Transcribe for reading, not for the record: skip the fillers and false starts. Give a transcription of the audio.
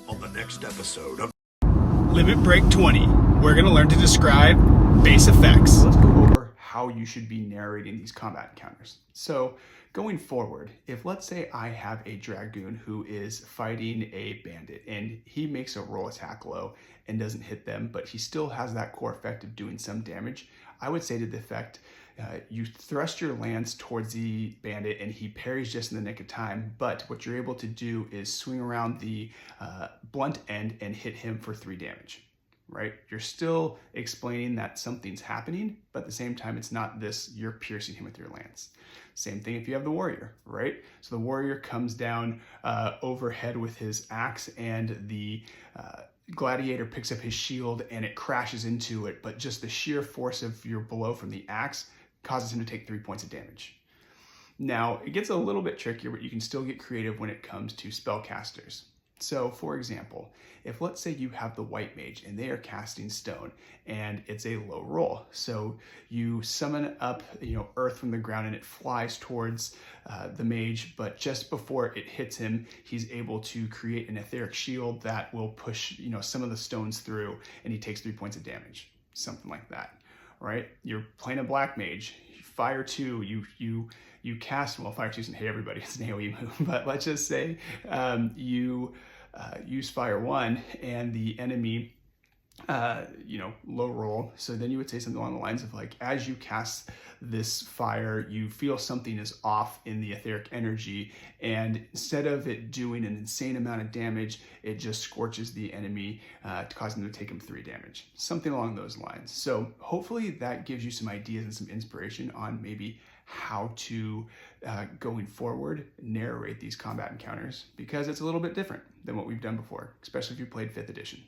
on the next episode of Limit Break 20. We're going to learn to describe base effects. Let's go over how you should be narrating these combat encounters. So going forward, if let's say I have a Dragoon who is fighting a bandit and he makes a roll attack low and doesn't hit them, but he still has that core effect of doing some damage, I would say to the effect, you thrust your lance towards the bandit and he parries just in the nick of time, but what you're able to do is swing around the blunt end and hit him for 3 damage. Right? You're still explaining that something's happening, but at the same time, it's not this, you're piercing him with your lance. Same thing if you have the warrior, right? So the warrior comes down overhead with his axe and the gladiator picks up his shield and it crashes into it, but just the sheer force of your blow from the axe causes him to take 3 points of damage. Now, it gets a little bit trickier, but you can still get creative when it comes to spellcasters. So for example, if let's say you have the white mage and they are casting stone and it's a low roll. So you summon up, earth from the ground and it flies towards the mage, but just before it hits him, he's able to create an etheric shield that will push, some of the stones through and he takes 3 points of damage, something like that, right? You're playing a black mage, fire 2, you cast, well, fire 2 doesn't hit everybody, it's an AoE move, but let's just say you use fire 1 and the enemy, low roll. So then you would say something along the lines of like, as you cast this fire, you feel something is off in the etheric energy, and instead of it doing an insane amount of damage, it just scorches the enemy, causing them to take him 3 damage, something along those lines. So hopefully that gives you some ideas and some inspiration on maybe how to, going forward, narrate these combat encounters, because it's a little bit different than what we've done before, especially if you played 5th edition.